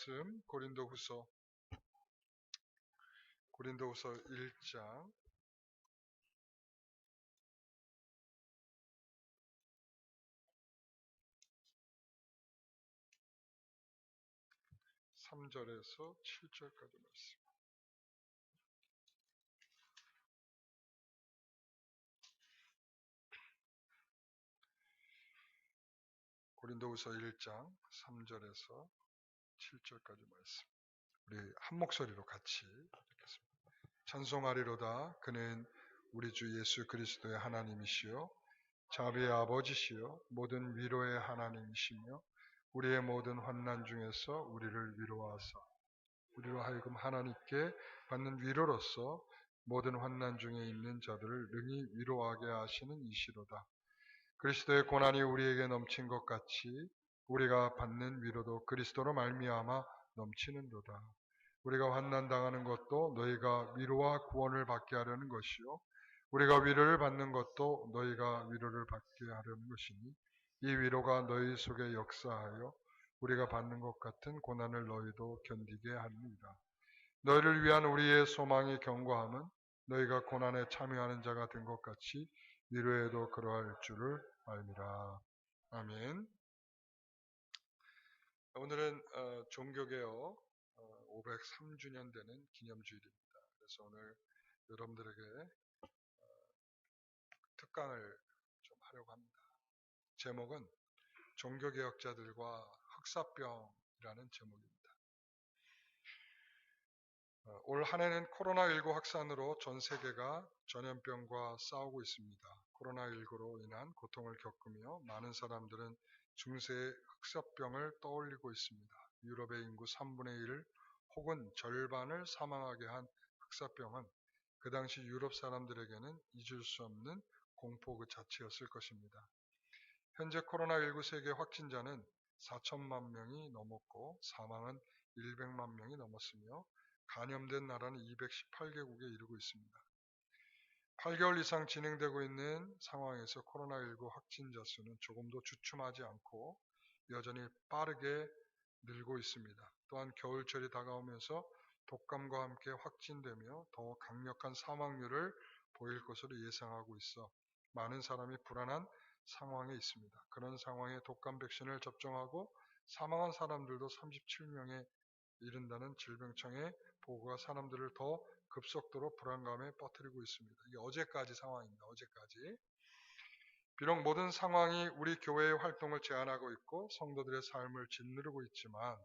말씀 고린도후서 1장 3절에서 7절까지 말씀. 고린도후서 1장 3절에서 7절까지 말씀. 우리 한 목소리로 같이 읽겠습니다. 찬송하리로다. 그는 우리 주 예수 그리스도의 하나님이시요 자비의 아버지시요 모든 위로의 하나님이시며 우리의 모든 환난 중에서 우리를 위로하사 우리로 하여금 하나님께 받는 위로로서 모든 환난 중에 있는 자들을 능히 위로하게 하시는 이시로다. 그리스도의 고난이 우리에게 넘친 것 같이 우리가 받는 위로도 그리스도로 말미암아 넘치는도다. 우리가 환난 당하는 것도 너희가 위로와 구원을 받게 하려는 것이요 우리가 위로를 받는 것도 너희가 위로를 받게 하려는 것이니 이 위로가 너희 속에 역사하여 우리가 받는 것 같은 고난을 너희도 견디게 하느니라. 너희를 위한 우리의 소망이 견고함은 너희가 고난에 참여하는 자가 된 것 같이 위로에도 그러할 줄을 알미라. 아멘. 오늘은 종교개혁 503주년 되는 기념주일입니다. 그래서 오늘 여러분들에게 특강을 좀 하려고 합니다. 제목은 종교개혁자들과 흑사병이라는 제목입니다. 올 한 해는 코로나19 확산으로 전 세계가 전염병과 싸우고 있습니다. 코로나19로 인한 고통을 겪으며 많은 사람들은 중세의 흑사병을 떠올리고 있습니다. 유럽의 인구 3분의 1 혹은 절반을 사망하게 한 흑사병은 그 당시 유럽 사람들에게는 잊을 수 없는 공포 그 자체였을 것입니다. 현재 코로나19 세계 확진자는 4천만 명이 넘었고 사망은 100만 명이 넘었으며 감염된 나라는 218개국에 이르고 있습니다. 8개월 이상 진행되고 있는 상황에서 코로나19 확진자 수는 조금도 주춤하지 않고 여전히 빠르게 늘고 있습니다. 또한 겨울철이 다가오면서 독감과 함께 확진되며 더 강력한 사망률을 보일 것으로 예상하고 있어 많은 사람이 불안한 상황에 있습니다. 그런 상황에 독감 백신을 접종하고 사망한 사람들도 37명에 이른다는 질병청의 보고가 사람들을 더 급속도로 불안감에 빠뜨리고 있습니다. 이게 어제까지 상황입니다. 어제까지. 비록 모든 상황이 우리 교회의 활동을 제한하고 있고 성도들의 삶을 짓누르고 있지만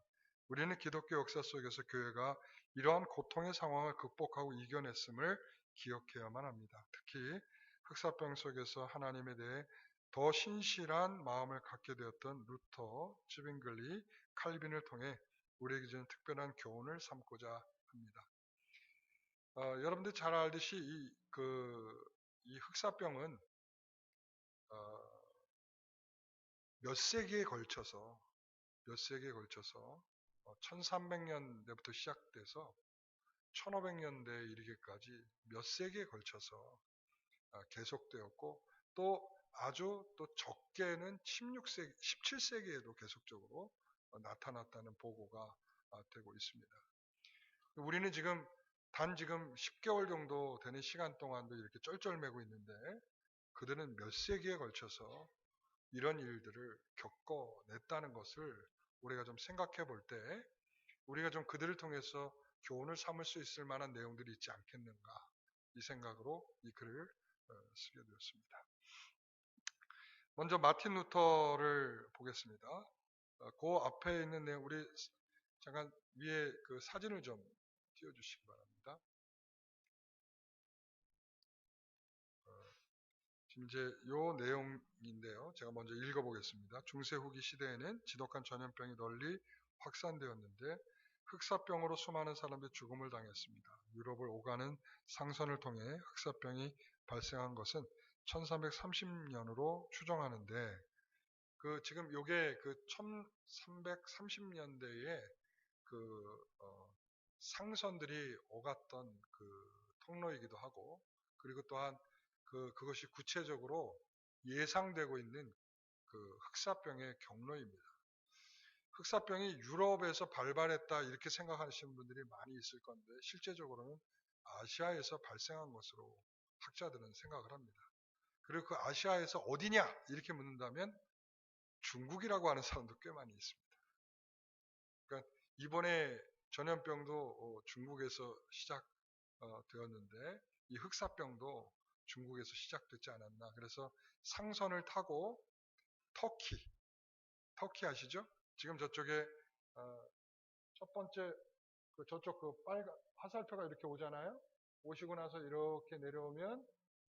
우리는 기독교 역사 속에서 교회가 이러한 고통의 상황을 극복하고 이겨냈음을 기억해야만 합니다. 특히 흑사병 속에서 하나님에 대해 더 신실한 마음을 갖게 되었던 루터, 쯔빙글리, 칼빈을 통해 우리에게 주는 특별한 교훈을 삼고자 합니다. 여러분들이 잘 알듯이 이 흑사병은 몇 세기에 걸쳐서 1300년대부터 시작돼서 1500년대에 이르기까지 몇 세기에 걸쳐서 계속되었고 또 아주 또 적게는 17세기에도 계속적으로 나타났다는 보고가 되고 있습니다. 우리는 지금 10개월 정도 되는 시간 동안도 이렇게 쩔쩔매고 있는데 그들은 몇 세기에 걸쳐서 이런 일들을 겪어냈다는 것을 우리가 좀 생각해 볼 때 우리가 좀 그들을 통해서 교훈을 삼을 수 있을 만한 내용들이 있지 않겠는가 이 생각으로 이 글을 쓰게 되었습니다. 먼저 마틴 루터를 보겠습니다. 그 앞에 있는 내용 우리 잠깐 위에 그 사진을 좀 띄워주시기 바랍니다. 지금 이제 요 내용인데요. 제가 먼저 읽어보겠습니다. 중세 후기 시대에는 지독한 전염병이 널리 확산되었는데 흑사병으로 수많은 사람들이 죽음을 당했습니다. 유럽을 오가는 상선을 통해 흑사병이 발생한 것은 1330년으로 추정하는데 지금 요게 1330년대에 상선들이 오갔던 통로이기도 하고 그리고 또한 그것이 구체적으로 예상되고 있는 흑사병의 경로입니다. 흑사병이 유럽에서 발발했다 이렇게 생각하시는 분들이 많이 있을 건데 실제적으로는 아시아에서 발생한 것으로 학자들은 생각을 합니다. 그리고 그 아시아에서 어디냐 이렇게 묻는다면 중국이라고 하는 사람도 꽤 많이 있습니다. 그러니까 이번에 전염병도 중국에서 시작되었는데 이 흑사병도 중국에서 시작됐지 않았나. 그래서 상선을 타고 터키 아시죠? 지금 저쪽에 첫 번째 저쪽 빨간 화살표가 이렇게 오잖아요. 오시고 나서 이렇게 내려오면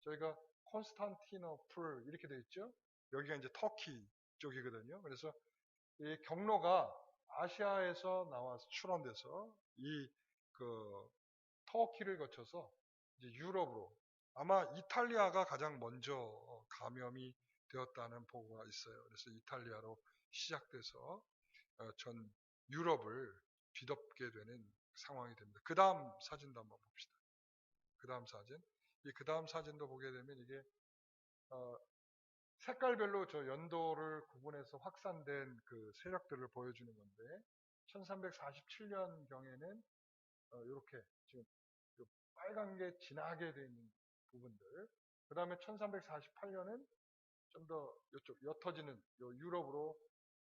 저희가 콘스탄티노플 이렇게 돼 있죠. 여기가 이제 터키 쪽이거든요. 그래서 이 경로가 아시아에서 나와서 출원돼서 이 터키를 거쳐서 이제 유럽으로 아마 이탈리아가 가장 먼저 감염이 되었다는 보고가 있어요. 그래서 이탈리아로 시작돼서 전 유럽을 뒤덮게 되는 상황이 됩니다. 그 다음 사진도 한번 봅시다. 그 다음 사진. 그 다음 사진도 보게 되면 이게 색깔별로 저 연도를 구분해서 확산된 그 세력들을 보여주는 건데 1347년경에는 이렇게 지금 빨간 게 진하게 되어 있는 부분들 그 다음에 1348년은 좀 더 이쪽 옅어지는 유럽으로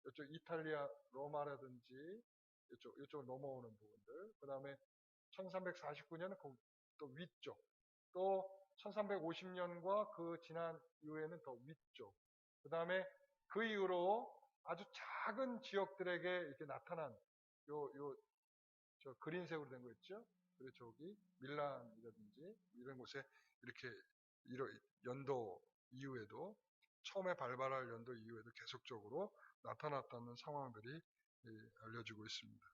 이쪽 이탈리아 로마라든지 이쪽 넘어오는 부분들 그 다음에 1349년은 또 위쪽 또 1350년과 그 지난 이후에는 더 위쪽 그 다음에 그 이후로 아주 작은 지역들에게 이렇게 나타난 저 그린색으로 된 거 있죠? 그리고 저기 밀란이라든지 이런 곳에 이렇게 연도 이후에도 처음에 발발할 연도 이후에도 계속적으로 나타났다는 상황들이 알려지고 있습니다.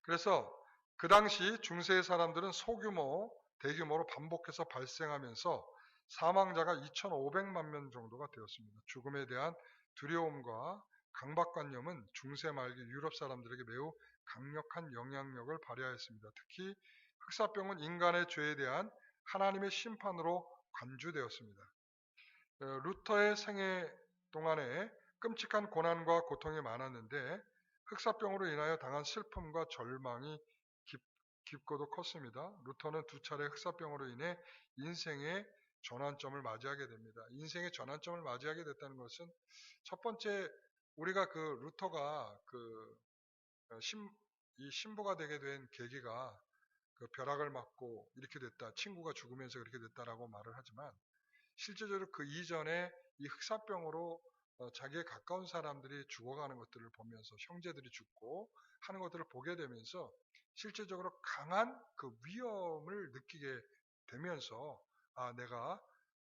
그래서 그 당시 중세의 사람들은 소규모, 대규모로 반복해서 발생하면서 사망자가 2,500만 명 정도가 되었습니다. 죽음에 대한 두려움과 강박관념은 중세 말기 유럽 사람들에게 매우 강력한 영향력을 발휘하였습니다. 특히 흑사병은 인간의 죄에 대한 하나님의 심판으로 간주되었습니다. 루터의 생애 동안에 끔찍한 고난과 고통이 많았는데 흑사병으로 인하여 당한 슬픔과 절망이 깊고도 컸습니다. 루터는 두 차례 흑사병으로 인해 인생의 전환점을 맞이하게 됩니다. 인생의 전환점을 맞이하게 됐다는 것은 첫 번째 우리가 루터가 이 신부가 되게 된 계기가 벼락을 맞고 이렇게 됐다. 친구가 죽으면서 그렇게 됐다라고 말을 하지만 실제적으로 그 이전에 이 흑사병으로 자기의 가까운 사람들이 죽어가는 것들을 보면서 형제들이 죽고 하는 것들을 보게 되면서 실제적으로 강한 그 위험을 느끼게 되면서 내가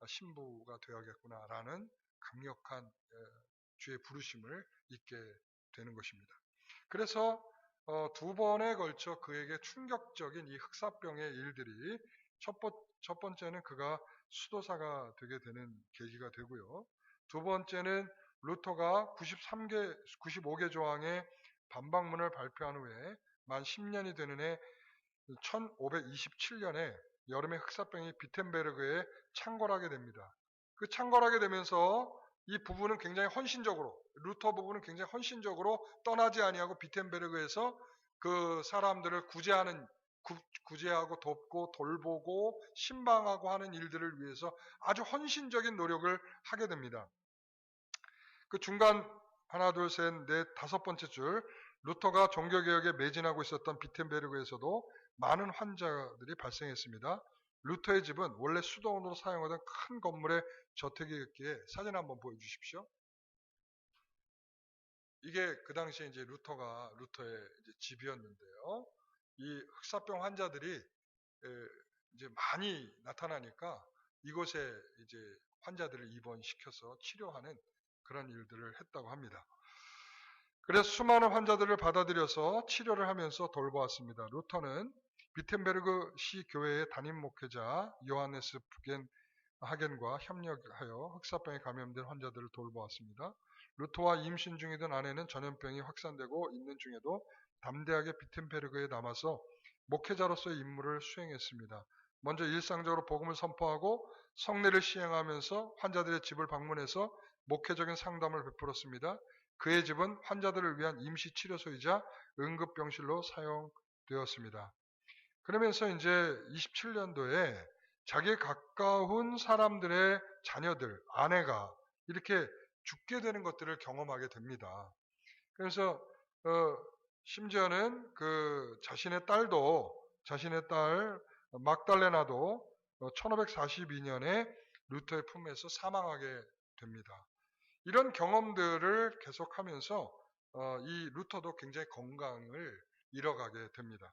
신부가 되어야겠구나라는 강력한 주의 부르심을 잊게 되는 것입니다. 그래서 두 번에 걸쳐 그에게 충격적인 이 흑사병의 일들이 첫 번째는 그가 수도사가 되게 되는 계기가 되고요. 두 번째는 루터가 95개 조항의 반박문을 발표한 후에 만 10년이 되는 해 1527년에 여름에 흑사병이 비텐베르그에 창궐하게 됩니다. 그 창궐하게 되면서 이 부부는 굉장히 헌신적으로 루터 부부는 굉장히 헌신적으로 떠나지 아니하고 비텐베르그에서 그 사람들을 구제하고 돕고 돌보고 신방하고 하는 일들을 위해서 아주 헌신적인 노력을 하게 됩니다. 그 중간 하나 둘 셋 넷 다섯 번째 줄 루터가 종교개혁에 매진하고 있었던 비텐베르그에서도 많은 환자들이 발생했습니다. 루터의 집은 원래 수도원으로 사용하던 큰 건물의 저택이었기에 사진 한번 보여주십시오. 이게 그 당시에 이제 루터의 이제 집이었는데요. 이 흑사병 환자들이 이제 많이 나타나니까 이곳에 이제 환자들을 입원시켜서 치료하는 그런 일들을 했다고 합니다. 그래서 수많은 환자들을 받아들여서 치료를 하면서 돌보았습니다. 루터는 비텐베르그 시 교회의 담임 목회자 요하네스 하겐과 협력하여 흑사병에 감염된 환자들을 돌보았습니다. 루터와 임신 중이던 아내는 전염병이 확산되고 있는 중에도 담대하게 비텐베르그에 남아서 목회자로서의 임무를 수행했습니다. 먼저 일상적으로 복음을 선포하고 성례를 시행하면서 환자들의 집을 방문해서 목회적인 상담을 베풀었습니다. 그의 집은 환자들을 위한 임시치료소이자 응급병실로 사용되었습니다. 그러면서 이제 27년도에 자기에 가까운 사람들의 자녀들, 아내가 이렇게 죽게 되는 것들을 경험하게 됩니다. 그래서 심지어는 자신의 딸 막달레나도 1542년에 루터의 품에서 사망하게 됩니다. 이런 경험들을 계속하면서 이 루터도 굉장히 건강을 잃어가게 됩니다.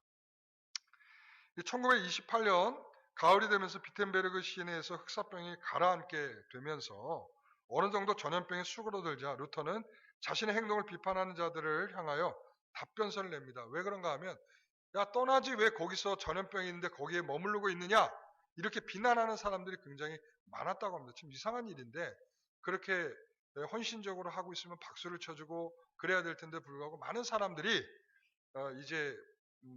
1928년 가을이 되면서 비텐베르그 시내에서 흑사병이 가라앉게 되면서 어느 정도 전염병이 수그러들자 루터는 자신의 행동을 비판하는 자들을 향하여 답변서를 냅니다. 왜 그런가 하면 야 떠나지 왜 거기서 전염병이 있는데 거기에 머무르고 있느냐 이렇게 비난하는 사람들이 굉장히 많았다고 합니다. 참 이상한 일인데 그렇게 헌신적으로 하고 있으면 박수를 쳐주고 그래야 될 텐데 불구하고 많은 사람들이 이제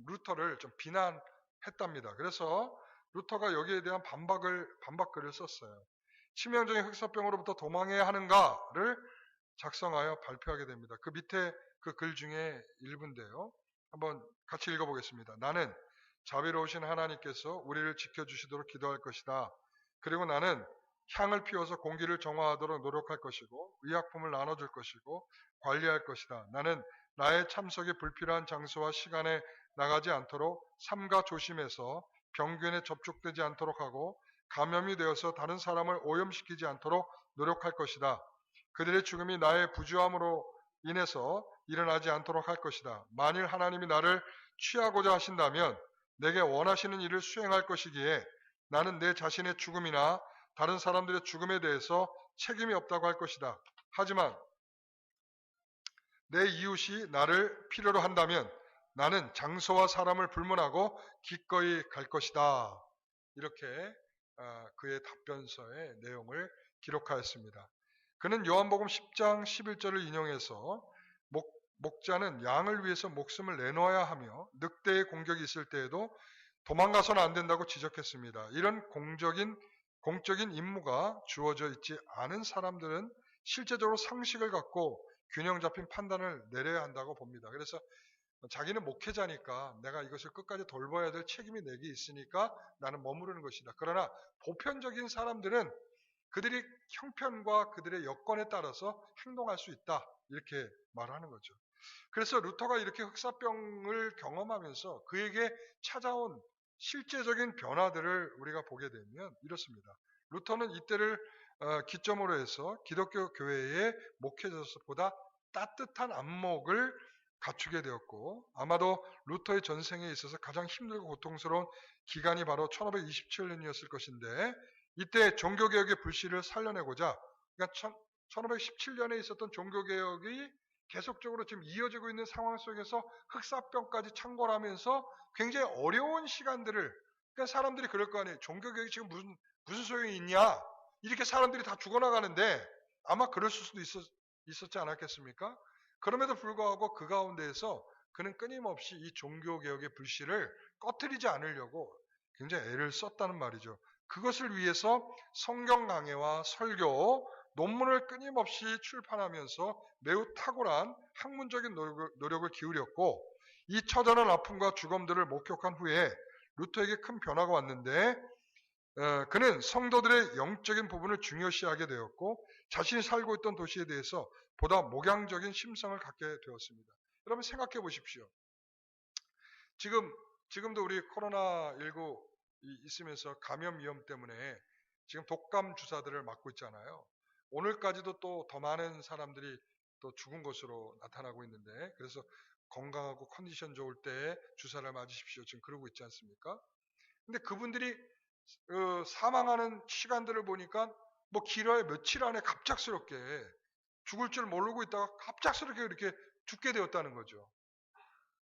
루터를 좀 비난했답니다. 그래서 루터가 여기에 대한 반박글을 썼어요. 치명적인 흑사병으로부터 도망해야 하는가를 작성하여 발표하게 됩니다. 그 밑에 그 글 중에 일부인데요. 한번 같이 읽어보겠습니다. 나는 자비로우신 하나님께서 우리를 지켜주시도록 기도할 것이다. 그리고 나는 향을 피워서 공기를 정화하도록 노력할 것이고 의약품을 나눠줄 것이고 관리할 것이다. 나는 나의 참석이 불필요한 장소와 시간에 나가지 않도록 삼가 조심해서 병균에 접촉되지 않도록 하고 감염이 되어서 다른 사람을 오염시키지 않도록 노력할 것이다. 그들의 죽음이 나의 부주함으로 인해서 일어나지 않도록 할 것이다. 만일 하나님이 나를 취하고자 하신다면 내게 원하시는 일을 수행할 것이기에 나는 내 자신의 죽음이나 다른 사람들의 죽음에 대해서 책임이 없다고 할 것이다. 하지만 내 이웃이 나를 필요로 한다면 나는 장소와 사람을 불문하고 기꺼이 갈 것이다. 이렇게 그의 답변서의 내용을 기록하였습니다. 그는 요한복음 10장 11절을 인용해서 목자는 양을 위해서 목숨을 내놓아야 하며 늑대의 공격이 있을 때에도 도망가서는 안 된다고 지적했습니다. 이런 공적인 임무가 주어져 있지 않은 사람들은 실제적으로 상식을 갖고 균형 잡힌 판단을 내려야 한다고 봅니다. 그래서 자기는 목회자니까 내가 이것을 끝까지 돌봐야 될 책임이 내게 있으니까 나는 머무르는 것이다. 그러나 보편적인 사람들은 그들이 형편과 그들의 여건에 따라서 행동할 수 있다. 이렇게 말하는 거죠. 그래서 루터가 이렇게 흑사병을 경험하면서 그에게 찾아온 실제적인 변화들을 우리가 보게 되면 이렇습니다. 루터는 이때를 기점으로 해서 기독교 교회의 목회자로서보다 따뜻한 안목을 갖추게 되었고 아마도 루터의 전생에 있어서 가장 힘들고 고통스러운 기간이 바로 1527년이었을 것인데 이때 종교개혁의 불씨를 살려내고자 그러니까 1517년에 있었던 종교개혁이 계속적으로 지금 이어지고 있는 상황 속에서 흑사병까지 창궐하면서 굉장히 어려운 시간들을 그러니까 사람들이 그럴 거 아니에요. 종교개혁이 지금 무슨 소용이 있냐 이렇게 사람들이 다 죽어나가는데 아마 그럴 수도 있었지 않았겠습니까? 그럼에도 불구하고 그 가운데에서 그는 끊임없이 이 종교개혁의 불씨를 꺼트리지 않으려고 굉장히 애를 썼다는 말이죠. 그것을 위해서 성경 강해와 설교, 논문을 끊임없이 출판하면서 매우 탁월한 학문적인 노력을 기울였고 이 처절한 아픔과 죽음들을 목격한 후에 루터에게 큰 변화가 왔는데 그는 성도들의 영적인 부분을 중요시하게 되었고 자신이 살고 있던 도시에 대해서 보다 목양적인 심성을 갖게 되었습니다. 여러분 생각해 보십시오. 지금도 우리 코로나19 있으면서 감염 위험 때문에 지금 독감 주사들을 맞고 있잖아요. 오늘까지도 또 더 많은 사람들이 또 죽은 것으로 나타나고 있는데 그래서 건강하고 컨디션 좋을 때 주사를 맞으십시오. 지금 그러고 있지 않습니까? 근데 그분들이 사망하는 시간들을 보니까 뭐 길어야 며칠 안에 갑작스럽게 죽을 줄 모르고 있다가 갑작스럽게 이렇게 죽게 되었다는 거죠.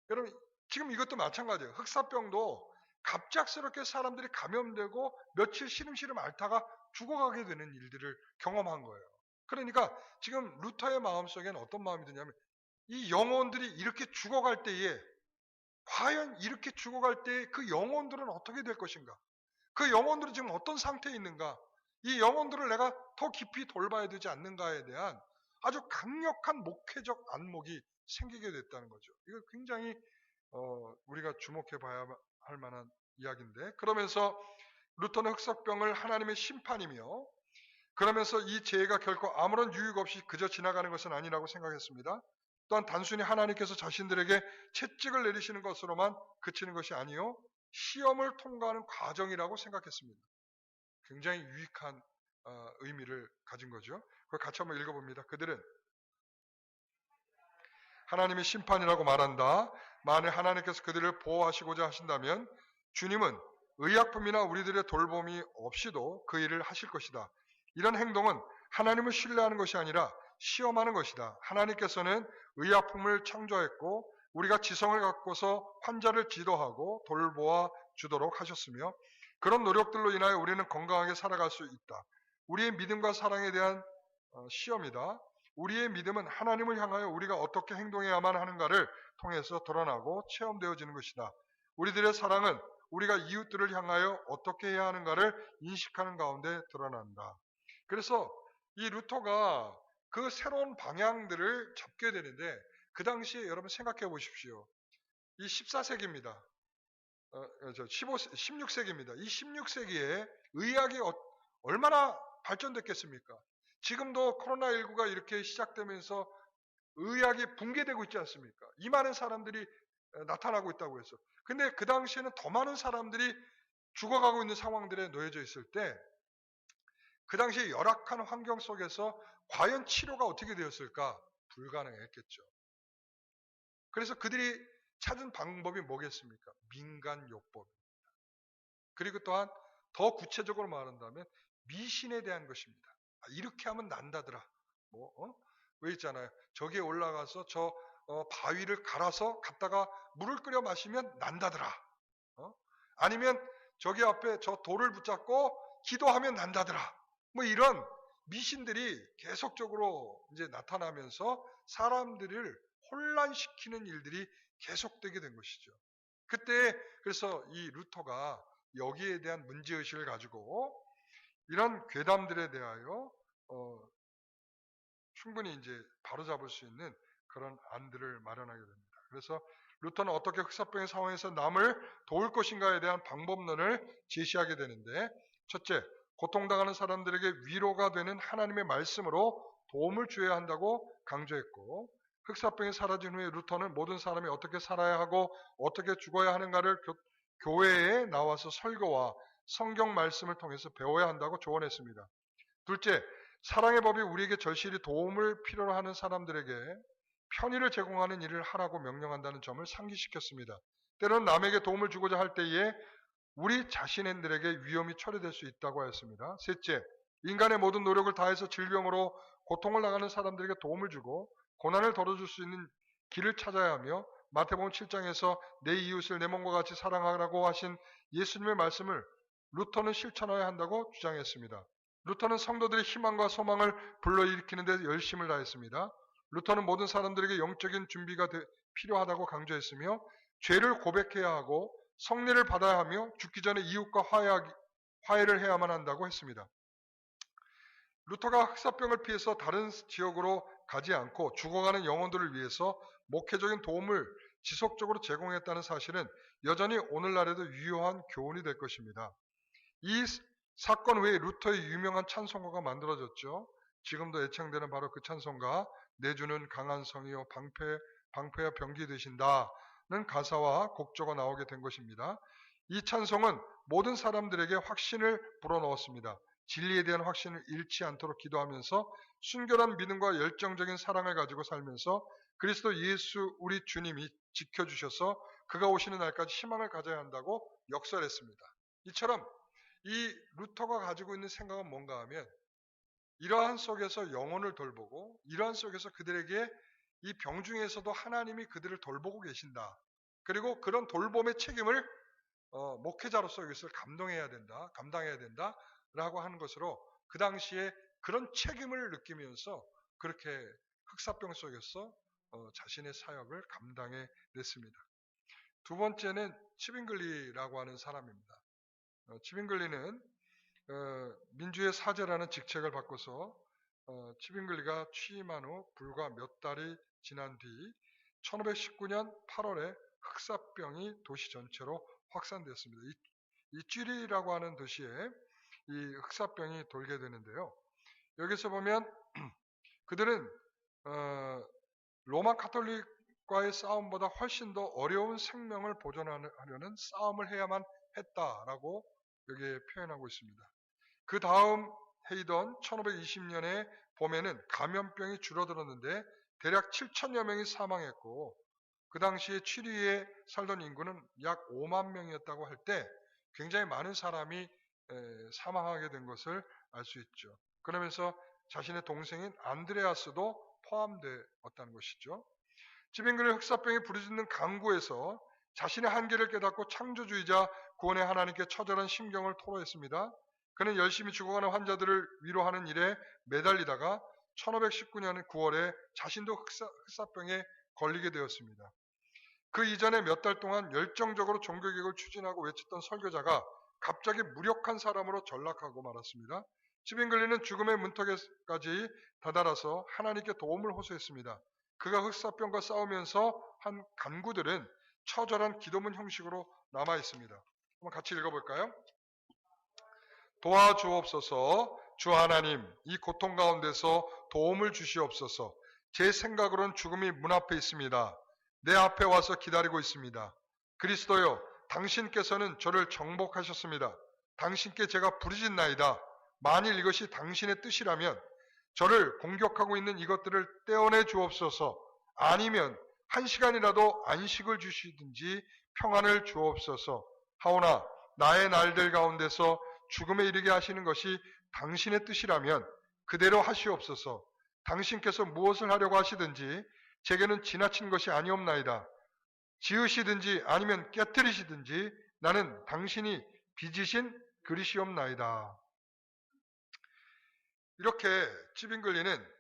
여러분 지금 이것도 마찬가지예요. 흑사병도 갑작스럽게 사람들이 감염되고 며칠 시름시름 앓다가 죽어가게 되는 일들을 경험한 거예요. 그러니까 지금 루터의 마음속에는 어떤 마음이 드냐면 이 영혼들이 이렇게 죽어갈 때에 과연 이렇게 죽어갈 때에 그 영혼들은 어떻게 될 것인가? 그 영혼들은 지금 어떤 상태에 있는가? 이 영혼들을 내가 더 깊이 돌봐야 되지 않는가에 대한 아주 강력한 목회적 안목이 생기게 됐다는 거죠. 이거 굉장히 우리가 주목해 봐야 할 만한 이야기인데, 그러면서 루터는 흑사병을 하나님의 심판이며, 그러면서 이 죄가 결코 아무런 유익 없이 그저 지나가는 것은 아니라고 생각했습니다. 또한 단순히 하나님께서 자신들에게 채찍을 내리시는 것으로만 그치는 것이 아니요, 시험을 통과하는 과정이라고 생각했습니다. 굉장히 유익한 의미를 가진 거죠. 그걸 같이 한번 읽어봅니다. 그들은 하나님의 심판이라고 말한다. 만일 하나님께서 그들을 보호하시고자 하신다면 주님은 의약품이나 우리들의 돌봄이 없이도 그 일을 하실 것이다. 이런 행동은 하나님을 신뢰하는 것이 아니라 시험하는 것이다. 하나님께서는 의약품을 창조했고 우리가 지성을 갖고서 환자를 지도하고 돌보아 주도록 하셨으며, 그런 노력들로 인하여 우리는 건강하게 살아갈 수 있다. 우리의 믿음과 사랑에 대한 시험이다. 우리의 믿음은 하나님을 향하여 우리가 어떻게 행동해야만 하는가를 통해서 드러나고 체험되어지는 것이다. 우리들의 사랑은 우리가 이웃들을 향하여 어떻게 해야 하는가를 인식하는 가운데 드러난다. 그래서 이 루터가 그 새로운 방향들을 잡게 되는데, 그 당시에 여러분 생각해 보십시오. 이 14세기입니다. 16세기입니다. 이 16세기에 의학이 얼마나 발전됐겠습니까? 지금도 코로나19가 이렇게 시작되면서 의학이 붕괴되고 있지 않습니까? 이 많은 사람들이 나타나고 있다고 해서. 근데 그 당시에는 더 많은 사람들이 죽어가고 있는 상황들에 놓여져 있을 때, 그 당시에 열악한 환경 속에서 과연 치료가 어떻게 되었을까? 불가능했겠죠. 그래서 그들이 찾은 방법이 뭐겠습니까? 민간요법. 그리고 또한 더 구체적으로 말한다면 미신에 대한 것입니다. 이렇게 하면 난다더라. 왜 있잖아요. 저기에 올라가서 저 바위를 갈아서 갖다가 물을 끓여 마시면 난다더라. 아니면 저기 앞에 저 돌을 붙잡고 기도하면 난다더라. 이런 미신들이 계속적으로 이제 나타나면서 사람들을 혼란시키는 일들이 계속되게 된 것이죠. 그때 그래서 이 루터가 여기에 대한 문제의식을 가지고 이런 괴담들에 대하여 충분히 이제 바로잡을 수 있는 그런 안들을 마련하게 됩니다. 그래서 루터는 어떻게 흑사병의 상황에서 남을 도울 것인가에 대한 방법론을 제시하게 되는데, 첫째, 고통당하는 사람들에게 위로가 되는 하나님의 말씀으로 도움을 주어야 한다고 강조했고, 흑사병이 사라진 후에 루터는 모든 사람이 어떻게 살아야 하고 어떻게 죽어야 하는가를 교회에 나와서 설교와 성경 말씀을 통해서 배워야 한다고 조언했습니다. 둘째, 사랑의 법이 우리에게 절실히 도움을 필요로 하는 사람들에게 편의를 제공하는 일을 하라고 명령한다는 점을 상기시켰습니다. 때로는 남에게 도움을 주고자 할 때에 우리 자신들에게 위험이 초래될 수 있다고 하였습니다. 셋째, 인간의 모든 노력을 다해서 질병으로 고통을 당하는 사람들에게 도움을 주고 고난을 덜어줄 수 있는 길을 찾아야 하며, 마태복음 7장에서 내 이웃을 내 몸과 같이 사랑하라고 하신 예수님의 말씀을 루터는 실천해야 한다고 주장했습니다. 루터는 성도들의 희망과 소망을 불러일으키는 데 열심을 다했습니다. 루터는 모든 사람들에게 영적인 준비가 필요하다고 강조했으며, 죄를 고백해야 하고 성례를 받아야 하며 죽기 전에 이웃과 화해를 해야만 한다고 했습니다. 루터가 흑사병을 피해서 다른 지역으로 가지 않고 죽어가는 영혼들을 위해서 목회적인 도움을 지속적으로 제공했다는 사실은 여전히 오늘날에도 유효한 교훈이 될 것입니다. 이 사건 외에 루터의 유명한 찬송가가 만들어졌죠. 지금도 애창되는 바로 그 찬송가, 내주는 강한 성이요 방패와 병기 되신다는 가사와 곡조가 나오게 된 것입니다. 이 찬송은 모든 사람들에게 확신을 불어넣었습니다. 진리에 대한 확신을 잃지 않도록 기도하면서 순결한 믿음과 열정적인 사랑을 가지고 살면서 그리스도 예수 우리 주님이 지켜주셔서 그가 오시는 날까지 희망을 가져야 한다고 역설했습니다. 이처럼 이 루터가 가지고 있는 생각은 뭔가 하면, 이러한 속에서 영혼을 돌보고 이러한 속에서 그들에게 이 병 중에서도 하나님이 그들을 돌보고 계신다. 그리고 그런 돌봄의 책임을 목회자로서 이것을 감당해야 된다라고 하는 것으로 그 당시에 그런 책임을 느끼면서 그렇게 흑사병 속에서 자신의 사역을 감당해 냈습니다. 두 번째는 치빙글리라고 하는 사람입니다. 치빙글리는 민주의 사제라는 직책을 받고서 치빙글리가 취임한 후 불과 몇 달이 지난 뒤 1519년 8월에 흑사병이 도시 전체로 확산되었습니다. 이 쥐리라고 하는 도시에 이 흑사병이 돌게 되는데요. 여기서 보면 그들은 로마 카톨릭과의 싸움보다 훨씬 더 어려운 생명을 보존하려는 싸움을 해야만 했다라고 여기에 표현하고 있습니다. 그 다음 해이던 1520년에 봄에는 감염병이 줄어들었는데 대략 7천여 명이 사망했고 그 당시에 취리에 살던 인구는 약 5만 명이었다고 할 때 굉장히 많은 사람이 사망하게 된 것을 알 수 있죠. 그러면서 자신의 동생인 안드레아스도 포함되었다는 것이죠. 치빙글리 흑사병이 부르짖는 강구에서 자신의 한계를 깨닫고 창조주의자 구원의 하나님께 처절한 심경을 토로했습니다. 그는 열심히 죽어가는 환자들을 위로하는 일에 매달리다가 1519년 9월에 자신도 흑사병에 걸리게 되었습니다. 그 이전에 몇 달 동안 열정적으로 종교개혁을 추진하고 외쳤던 설교자가 갑자기 무력한 사람으로 전락하고 말았습니다. 치빙글리는 죽음의 문턱에까지 다다라서 하나님께 도움을 호소했습니다. 그가 흑사병과 싸우면서 한 간구들은 처절한 기도문 형식으로 남아 있습니다. 한번 같이 읽어볼까요? 도와주옵소서. 주 하나님, 이 고통 가운데서 도움을 주시옵소서. 제 생각으로는 죽음이 문 앞에 있습니다. 내 앞에 와서 기다리고 있습니다. 그리스도여, 당신께서는 저를 정복하셨습니다. 당신께 제가 부르짖나이다. 만일 이것이 당신의 뜻이라면 저를 공격하고 있는 이것들을 떼어내 주옵소서. 아니면 한 시간이라도 안식을 주시든지 평안을 주옵소서. 하오나 나의 날들 가운데서 죽음에 이르게 하시는 것이 당신의 뜻이라면 그대로 하시옵소서. 당신께서 무엇을 하려고 하시든지 제게는 지나친 것이 아니옵나이다. 지으시든지 아니면 깨뜨리시든지 나는 당신이 빚으신 그릇이옵나이다. 이렇게 치빙글리는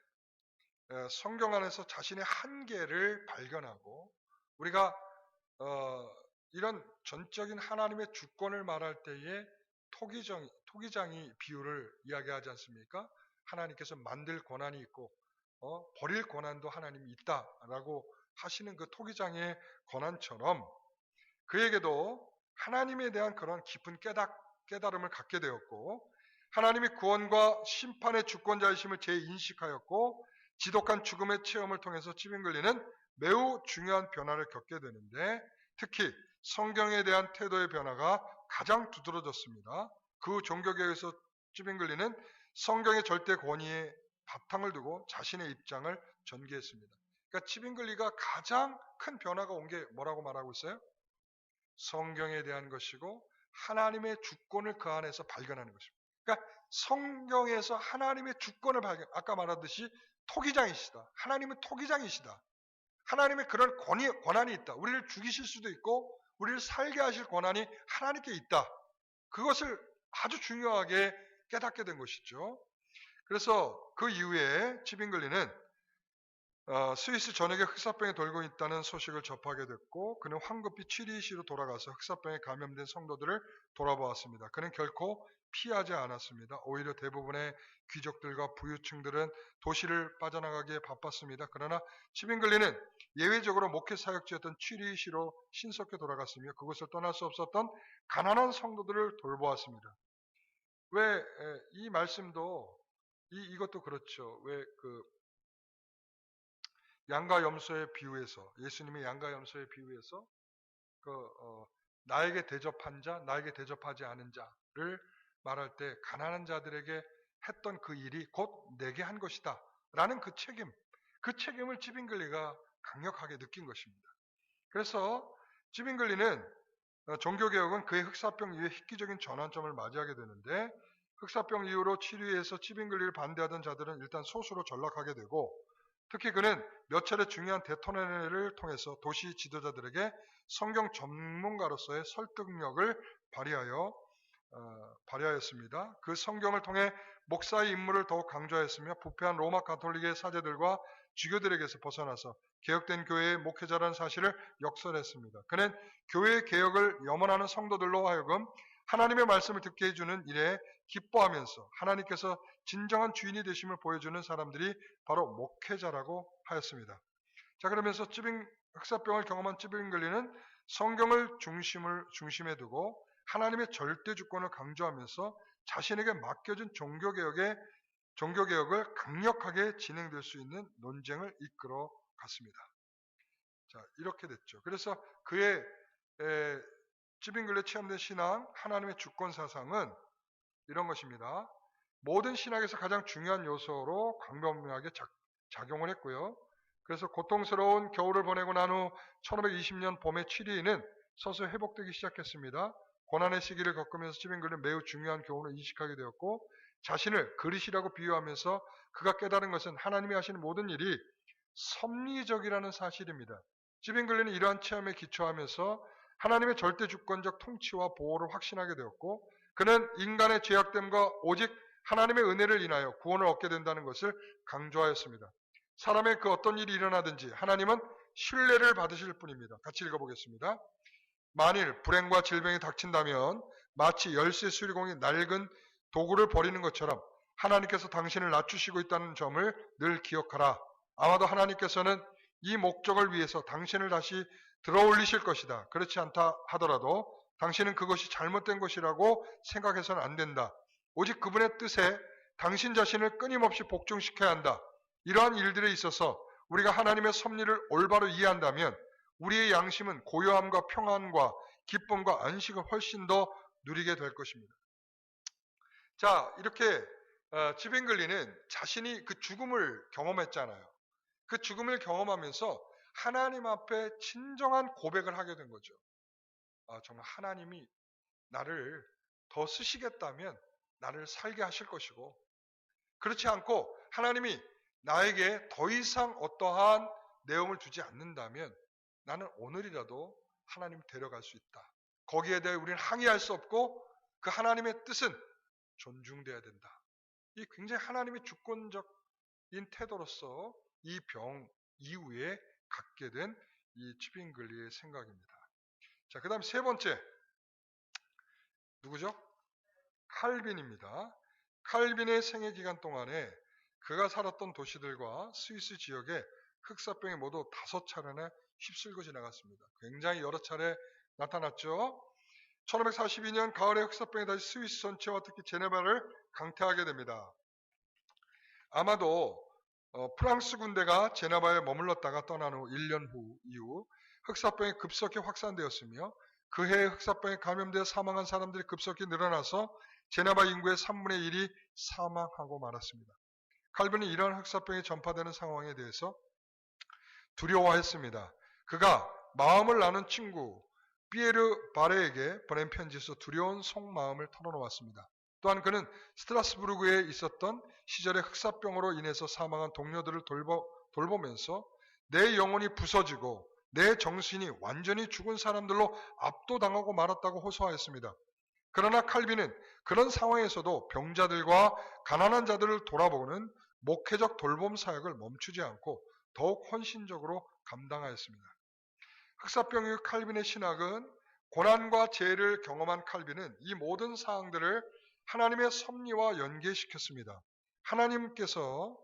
성경 안에서 자신의 한계를 발견하고 우리가 이런 전적인 하나님의 주권을 말할 때에 토기장이 비유를 이야기하지 않습니까? 하나님께서 만들 권한이 있고 버릴 권한도 하나님이 있다라고 하시는 그 토기장의 권한처럼 그에게도 하나님에 대한 그런 깊은 깨달음을 갖게 되었고 하나님이 구원과 심판의 주권자이심을 재인식하였고 지독한 죽음의 체험을 통해서 치빙글리는 매우 중요한 변화를 겪게 되는데 특히 성경에 대한 태도의 변화가 가장 두드러졌습니다. 그 종교개혁에서 치빙글리는 성경의 절대 권위에 바탕을 두고 자신의 입장을 전개했습니다. 그러니까 치빙글리가 가장 큰 변화가 온 게 뭐라고 말하고 있어요? 성경에 대한 것이고 하나님의 주권을 그 안에서 발견하는 것입니다. 그러니까 성경에서 하나님의 주권을 발견, 아까 말하듯이 토기장이시다. 하나님은 토기장이시다. 하나님의 그런 권한이 있다. 우리를 죽이실 수도 있고 우리를 살게 하실 권한이 하나님께 있다. 그것을 아주 중요하게 깨닫게 된 것이죠. 그래서 그 이후에 치빙글리는 스위스 전역에 흑사병이 돌고 있다는 소식을 접하게 됐고 그는 황급히 취리시로 돌아가서 흑사병에 감염된 성도들을 돌아보았습니다. 그는 결코 피하지 않았습니다. 오히려 대부분의 귀족들과 부유층들은 도시를 빠져나가기에 바빴습니다. 그러나 치빙글리는 예외적으로 목회 사역지였던 취리시로 신속히 돌아갔으며 그곳을 떠날 수 없었던 가난한 성도들을 돌보았습니다. 왜 이 말씀도 이것도 그렇죠. 왜 양과 염소의 비유에서 예수님의 양과 염소의 비유에서 나에게 대접한 자, 나에게 대접하지 않은 자를 말할 때 가난한 자들에게 했던 그 일이 곧 내게 한 것이다 라는 그 책임을 치빙글리가 강력하게 느낀 것입니다. 그래서 치빙글리는 종교개혁은 그의 흑사병 이후에 획기적인 전환점을 맞이하게 되는데 흑사병 이후로 치료해서 치빙글리를 반대하던 자들은 일단 소수로 전락하게 되고 특히 그는 몇 차례 중요한 대토론회를 통해서 도시 지도자들에게 성경 전문가로서의 설득력을 발휘하였습니다. 그 성경을 통해 목사의 임무를 더욱 강조하였으며 부패한 로마 가톨릭의 사제들과 주교들에게서 벗어나서 개혁된 교회의 목회자라는 사실을 역설했습니다. 그는 교회의 개혁을 염원하는 성도들로 하여금 하나님의 말씀을 듣게 해주는 일에 기뻐하면서 하나님께서 진정한 주인이 되심을 보여주는 사람들이 바로 목회자라고 하였습니다. 자, 그러면서 흑사병을 경험한 찌빙글리는 성경을 중심에 두고 하나님의 절대 주권을 강조하면서 자신에게 맡겨진 종교개혁을 강력하게 진행될 수 있는 논쟁을 이끌어 갔습니다. 자, 이렇게 됐죠. 그래서 그의 찌빙글레 체험된 신앙, 하나님의 주권 사상은 이런 것입니다. 모든 신학에서 가장 중요한 요소로 광범위하게 작용을 했고요. 그래서 고통스러운 겨울을 보내고 난 후 1520년 봄의 7위에는 서서히 회복되기 시작했습니다. 고난의 시기를 겪으면서 찌빙글레는 매우 중요한 교훈을 인식하게 되었고 자신을 그릇이라고 비유하면서 그가 깨달은 것은 하나님이 하시는 모든 일이 섭리적이라는 사실입니다. 찌빙글레는 이러한 체험에 기초하면서 하나님의 절대 주권적 통치와 보호를 확신하게 되었고 그는 인간의 죄악됨과 오직 하나님의 은혜를 인하여 구원을 얻게 된다는 것을 강조하였습니다. 사람의 그 어떤 일이 일어나든지 하나님은 신뢰를 받으실 뿐입니다. 같이 읽어보겠습니다. 만일 불행과 질병이 닥친다면 마치 열쇠 수리공이 낡은 도구를 버리는 것처럼 하나님께서 당신을 낮추시고 있다는 점을 늘 기억하라. 아마도 하나님께서는 이 목적을 위해서 당신을 다시 들어올리실 것이다. 그렇지 않다 하더라도 당신은 그것이 잘못된 것이라고 생각해서는 안 된다. 오직 그분의 뜻에 당신 자신을 끊임없이 복종시켜야 한다. 이러한 일들에 있어서 우리가 하나님의 섭리를 올바로 이해한다면 우리의 양심은 고요함과 평안과 기쁨과 안식을 훨씬 더 누리게 될 것입니다. 자, 이렇게 찌빙글리는 자신이 그 죽음을 경험했잖아요. 그 죽음을 경험하면서 하나님 앞에 진정한 고백을 하게 된 거죠. 정말 하나님이 나를 더 쓰시겠다면 나를 살게 하실 것이고 그렇지 않고 하나님이 나에게 더 이상 어떠한 내용을 주지 않는다면 나는 오늘이라도 하나님 데려갈 수 있다. 거기에 대해 우리는 항의할 수 없고 그 하나님의 뜻은 존중돼야 된다. 이 굉장히 하나님의 주권적인 태도로서 이 병 이후에 갖게 된 이 찌빙글리의 생각입니다. 자, 그 다음 세 번째 누구죠? 칼빈입니다. 칼빈의 생애 기간 동안에 그가 살았던 도시들과 스위스 지역에 흑사병이 모두 5차례나 휩쓸고 지나갔습니다. 굉장히 여러 차례 나타났죠. 1542년 가을에 흑사병이 다시 스위스 전체와 특히 제네바를 강타하게 됩니다. 아마도 프랑스 군대가 제네바에 머물렀다가 떠난 후 1년 이후 흑사병이 급속히 확산되었으며 그해 흑사병에 감염되어 사망한 사람들이 급속히 늘어나서 제네바 인구의 3분의 1이 사망하고 말았습니다. 칼빈은 이러한 흑사병이 전파되는 상황에 대해서 두려워했습니다. 그가 마음을 나눈 친구 피에르 바레에게 보낸 편지에서 두려운 속마음을 털어놓았습니다. 또한 그는 스트라스부르크에 있었던 시절의 흑사병으로 인해서 사망한 동료들을 돌보면서 내 영혼이 부서지고 내 정신이 완전히 죽은 사람들로 압도당하고 말았다고 호소하였습니다. 그러나 칼빈은 그런 상황에서도 병자들과 가난한 자들을 돌아보는 목회적 돌봄 사역을 멈추지 않고 더욱 헌신적으로 감당하였습니다. 흑사병 이후 칼빈의 신학은 고난과 재해를 경험한 칼빈은 이 모든 사항들을 하나님의 섭리와 연계시켰습니다. 하나님께서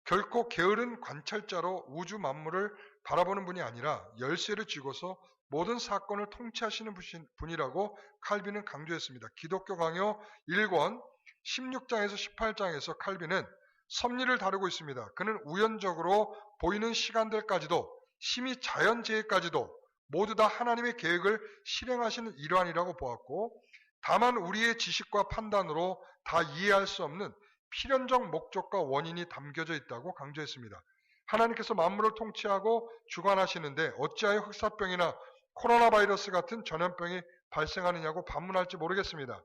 결코 게으른 관찰자로 우주 만물을 바라보는 분이 아니라 열쇠를 쥐고서 모든 사건을 통치하시는 분이라고 칼빈은 강조했습니다. 기독교 강요 1권 16장에서 18장에서 칼빈은 섭리를 다루고 있습니다. 그는 우연적으로 보이는 시간들까지도 심히 자연재해까지도 모두 다 하나님의 계획을 실행하시는 일환이라고 보았고 다만 우리의 지식과 판단으로 다 이해할 수 없는 필연적 목적과 원인이 담겨져 있다고 강조했습니다. 하나님께서 만물을 통치하고 주관하시는데 어찌하여 흑사병이나 코로나 바이러스 같은 전염병이 발생하느냐고 반문할지 모르겠습니다.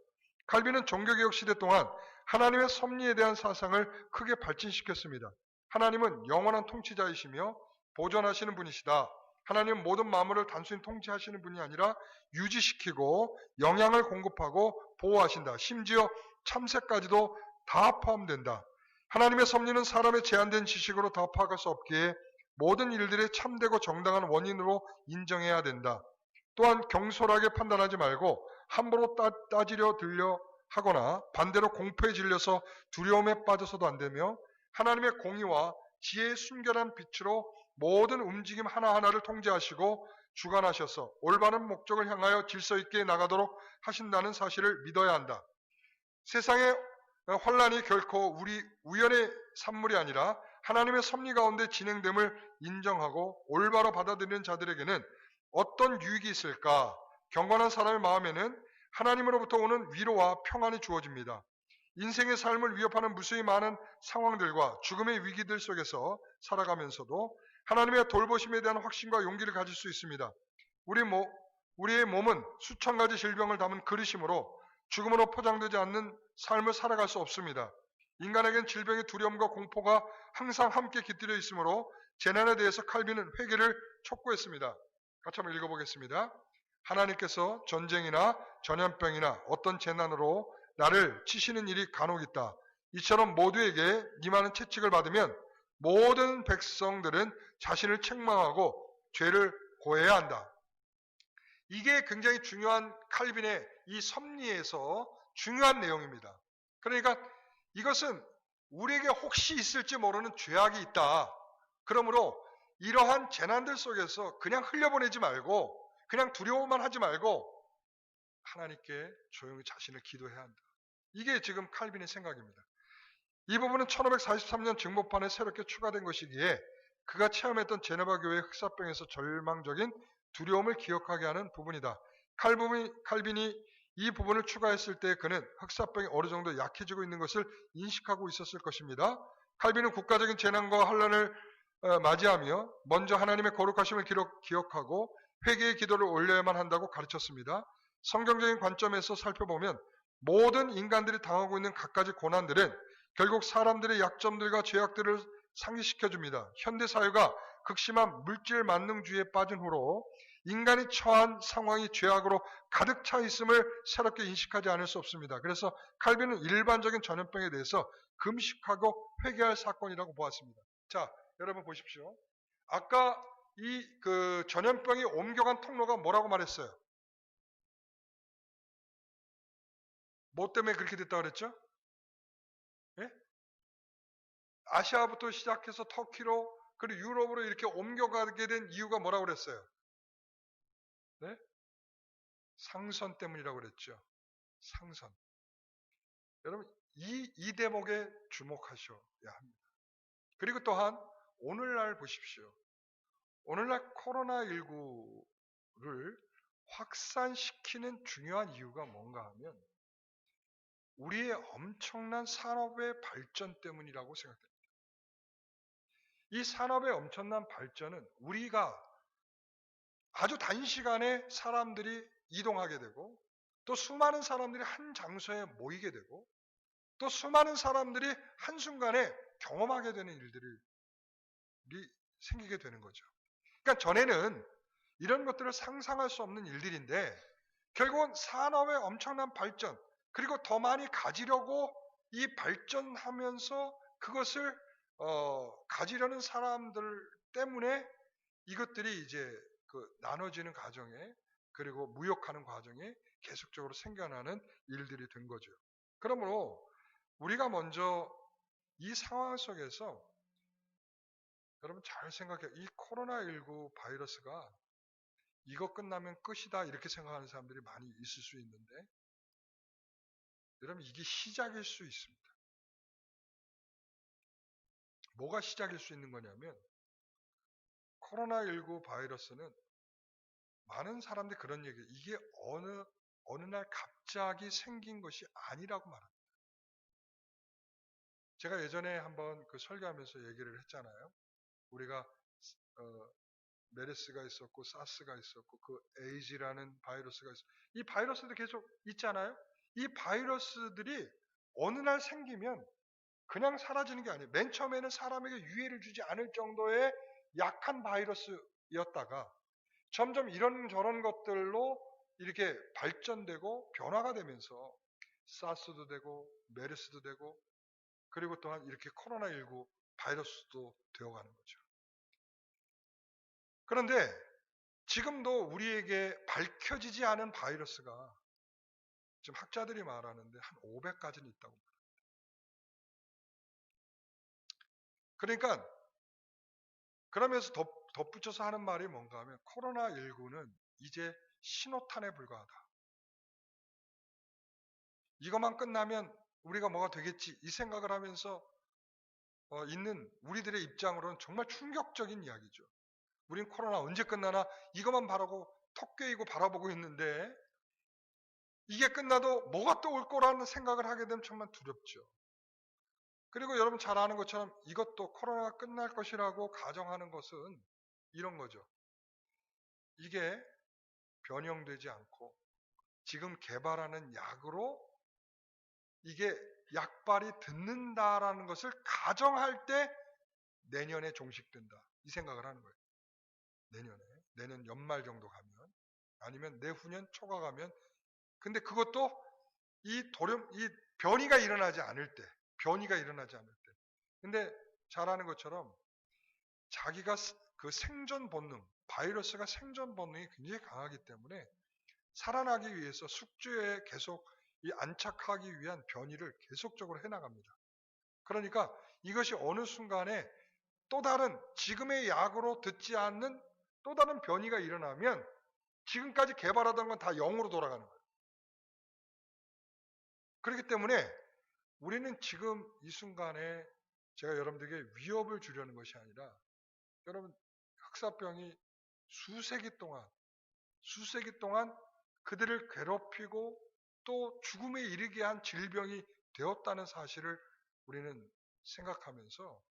칼빈은 종교개혁 시대 동안 하나님의 섭리에 대한 사상을 크게 발전시켰습니다. 하나님은 영원한 통치자이시며 보존하시는 분이시다. 하나님은 모든 만물을 단순히 통치하시는 분이 아니라 유지시키고 영양을 공급하고 보호하신다. 심지어 참새까지도 다 포함된다. 하나님의 섭리는 사람의 제한된 지식으로 다 파악할 수 없기에 모든 일들의 참되고 정당한 원인으로 인정해야 된다. 또한 경솔하게 판단하지 말고 함부로 따지려 들려 하거나 반대로 공포에 질려서 두려움에 빠져서도 안 되며 하나님의 공의와 지혜의 순결한 빛으로 모든 움직임 하나하나를 통제하시고 주관하셔서 올바른 목적을 향하여 질서 있게 나가도록 하신다는 사실을 믿어야 한다. 세상의 환란이 결코 우리 우연의 산물이 아니라 하나님의 섭리 가운데 진행됨을 인정하고 올바로 받아들이는 자들에게는 어떤 유익이 있을까? 경건한 사람의 마음에는 하나님으로부터 오는 위로와 평안이 주어집니다. 인생의 삶을 위협하는 무수히 많은 상황들과 죽음의 위기들 속에서 살아가면서도 하나님의 돌보심에 대한 확신과 용기를 가질 수 있습니다. 우리의 몸은 수천 가지 질병을 담은 그릇이므로 죽음으로 포장되지 않는 삶을 살아갈 수 없습니다. 인간에겐 질병의 두려움과 공포가 항상 함께 깃들여 있으므로 재난에 대해서 칼빈은 회개를 촉구했습니다. 같이 한번 읽어보겠습니다. 하나님께서 전쟁이나 전염병이나 어떤 재난으로 나를 치시는 일이 간혹 있다. 이처럼 모두에게 임하는 채찍을 받으면 모든 백성들은 자신을 책망하고 죄를 고해야 한다. 이게 굉장히 중요한 칼빈의 이 섭리에서 중요한 내용입니다. 그러니까 이것은 우리에게 혹시 있을지 모르는 죄악이 있다. 그러므로 이러한 재난들 속에서 그냥 흘려보내지 말고 그냥 두려워만 하지 말고 하나님께 조용히 자신을 기도해야 한다. 이게 지금 칼빈의 생각입니다. 이 부분은 1543년 증보판에 새롭게 추가된 것이기에 그가 체험했던 제네바 교회의 흑사병에서 절망적인 두려움을 기억하게 하는 부분이다. 칼빈이 이 부분을 추가했을 때 그는 흑사병이 어느 정도 약해지고 있는 것을 인식하고 있었을 것입니다. 칼빈은 국가적인 재난과 환란을 맞이하며 먼저 하나님의 거룩하심을 기억하고 회개의 기도를 올려야만 한다고 가르쳤습니다. 성경적인 관점에서 살펴보면 모든 인간들이 당하고 있는 갖가지 고난들은 결국 사람들의 약점들과 죄악들을 상기시켜줍니다. 현대사회가 극심한 물질 만능주의에 빠진 후로 인간이 처한 상황이 죄악으로 가득 차 있음을 새롭게 인식하지 않을 수 없습니다. 그래서 칼빈은 일반적인 전염병에 대해서 금식하고 회개할 사건이라고 보았습니다. 자, 여러분 보십시오. 아까 이 전염병이 옮겨간 통로가 뭐라고 말했어요? 뭐 때문에 그렇게 됐다고 그랬죠? 예? 아시아부터 시작해서 터키로 그리고 유럽으로 이렇게 옮겨가게 된 이유가 뭐라고 그랬어요? 네? 상선 때문이라고 그랬죠. 상선. 여러분 이 대목에 주목하셔야 합니다. 그리고 또한 오늘날 보십시오. 오늘날 코로나19를 확산시키는 중요한 이유가 뭔가 하면 우리의 엄청난 산업의 발전 때문이라고 생각됩니다. 이 산업의 엄청난 발전은 우리가 아주 단시간에 사람들이 이동하게 되고 또 수많은 사람들이 한 장소에 모이게 되고 또 수많은 사람들이 한순간에 경험하게 되는 일들이 생기게 되는 거죠. 그러니까 전에는 이런 것들을 상상할 수 없는 일들인데 결국은 산업의 엄청난 발전 그리고 더 많이 가지려고 이 발전하면서 그것을 가지려는 사람들 때문에 이것들이 이제 나눠지는 과정에 그리고 무역하는 과정에 계속적으로 생겨나는 일들이 된 거죠. 그러므로 우리가 먼저 이 상황 속에서 여러분 잘 생각해요. 이 코로나19 바이러스가 이거 끝나면 끝이다 이렇게 생각하는 사람들이 많이 있을 수 있는데 여러분 이게 시작일 수 있습니다. 뭐가 시작일 수 있는 거냐면 코로나19 바이러스는 많은 사람들이 그런 얘기예요. 이게 어느 날 갑자기 생긴 것이 아니라고 말합니다. 제가 예전에 한번 설교하면서 얘기를 했잖아요. 우리가 메르스가 있었고 사스가 있었고 그 에이즈라는 바이러스가 있었고 이 바이러스도 계속 있잖아요. 이 바이러스들이 어느 날 생기면 그냥 사라지는 게 아니에요. 맨 처음에는 사람에게 유해를 주지 않을 정도의 약한 바이러스였다가 점점 이런저런 것들로 이렇게 발전되고 변화가 되면서 사스도 되고 메르스도 되고 그리고 또한 이렇게 코로나19 바이러스도 되어가는 거죠. 그런데 지금도 우리에게 밝혀지지 않은 바이러스가 지금 학자들이 말하는데 한 500가지는 있다고 말합니다. 그러니까 그러면서 덧붙여서 하는 말이 뭔가 하면 코로나19는 이제 신호탄에 불과하다. 이것만 끝나면 우리가 뭐가 되겠지 이 생각을 하면서 있는 우리들의 입장으로는 정말 충격적인 이야기죠. 우린 코로나 언제 끝나나 이것만 바라고 턱 꿰이고 바라보고 있는데 이게 끝나도 뭐가 또 올 거라는 생각을 하게 되면 정말 두렵죠. 그리고 여러분 잘 아는 것처럼 이것도 코로나가 끝날 것이라고 가정하는 것은 이런 거죠. 이게 변형되지 않고 지금 개발하는 약으로 이게 약발이 듣는다라는 것을 가정할 때 내년에 종식된다. 이 생각을 하는 거예요. 내년 연말 정도 가면 아니면 내후년 초가 가면 근데 그것도 이 변이가 일어나지 않을 때 근데 잘 아는 것처럼 자기가 그 생존 본능 바이러스가 생존 본능이 굉장히 강하기 때문에 살아나기 위해서 숙주에 계속 안착하기 위한 변이를 계속적으로 해나갑니다. 그러니까 이것이 어느 순간에 또 다른 지금의 약으로 듣지 않는 또 다른 변이가 일어나면 지금까지 개발하던 건 다 0으로 돌아가는 거예요. 그렇기 때문에 우리는 지금 이 순간에 제가 여러분들에게 위협을 주려는 것이 아니라 여러분 흑사병이 수세기 동안 그들을 괴롭히고 또 죽음에 이르게 한 질병이 되었다는 사실을 우리는 생각하면서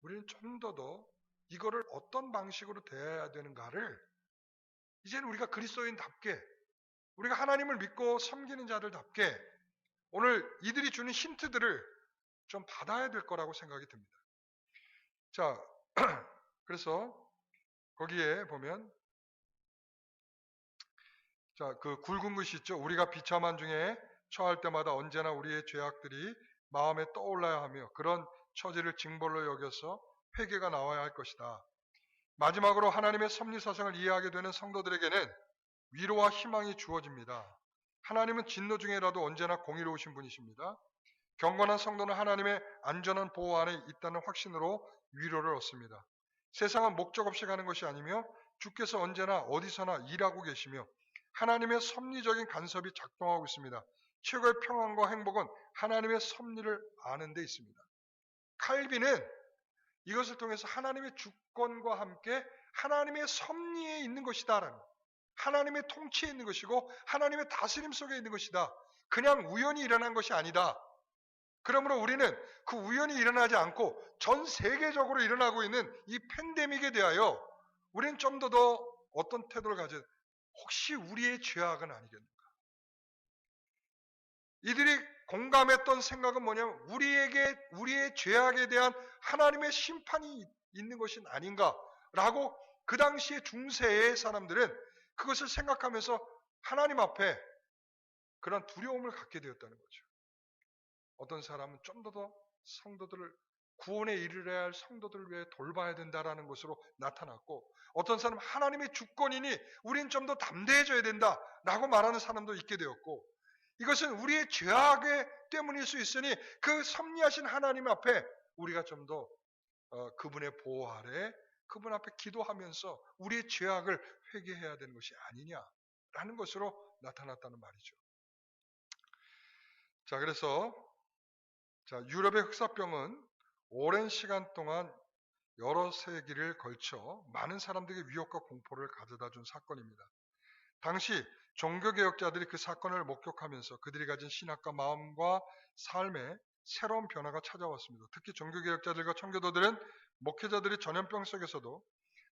우리는 좀 더 이거를 어떤 방식으로 대해야 되는가를 이제는 우리가 그리스도인답게 우리가 하나님을 믿고 섬기는 자들답게 오늘 이들이 주는 힌트들을 좀 받아야 될 거라고 생각이 듭니다. 자, 그래서 거기에 보면 자, 그 굵은 글씨 있죠. 우리가 비참한 중에 처할 때마다 언제나 우리의 죄악들이 마음에 떠올라야 하며 그런 처지를 징벌로 여겨서 회개가 나와야 할 것이다. 마지막으로 하나님의 섭리 사상을 이해하게 되는 성도들에게는 위로와 희망이 주어집니다. 하나님은 진노 중에라도 언제나 공의로우신 분이십니다. 경건한 성도는 하나님의 안전한 보호 안에 있다는 확신으로 위로를 얻습니다. 세상은 목적 없이 가는 것이 아니며 주께서 언제나 어디서나 일하고 계시며 하나님의 섭리적인 간섭이 작동하고 있습니다. 최고의 평안과 행복은 하나님의 섭리를 아는 데 있습니다. 칼빈은 이것을 통해서 하나님의 주권과 함께 하나님의 섭리에 있는 것이다라는 하나님의 통치에 있는 것이고 하나님의 다스림 속에 있는 것이다. 그냥 우연히 일어난 것이 아니다. 그러므로 우리는 그 우연히 일어나지 않고 전 세계적으로 일어나고 있는 이 팬데믹에 대하여 우리는 좀 더 어떤 태도를 가져 혹시 우리의 죄악은 아니겠는가? 이들이 공감했던 생각은 뭐냐면 우리의 죄악에 대한 하나님의 심판이 있는 것이 아닌가라고 그 당시에 중세의 사람들은 그것을 생각하면서 하나님 앞에 그런 두려움을 갖게 되었다는 거죠. 어떤 사람은 좀 더 성도들을 구원에 이르러야 할 성도들을 위해 돌봐야 된다라는 것으로 나타났고 어떤 사람은 하나님의 주권이니 우리는 좀 더 담대해져야 된다라고 말하는 사람도 있게 되었고 이것은 우리의 죄악 때문일 수 있으니 그 섭리하신 하나님 앞에 우리가 좀 더 그분의 보호 아래 그분 앞에 기도하면서 우리의 죄악을 회개해야 되는 것이 아니냐라는 것으로 나타났다는 말이죠. 자, 그래서 유럽의 흑사병은 오랜 시간 동안 여러 세기를 걸쳐 많은 사람들에게 위협과 공포를 가져다 준 사건입니다. 당시 종교개혁자들이 그 사건을 목격하면서 그들이 가진 신학과 마음과 삶에 새로운 변화가 찾아왔습니다. 특히 종교개혁자들과 청교도들은 목회자들이 전염병 속에서도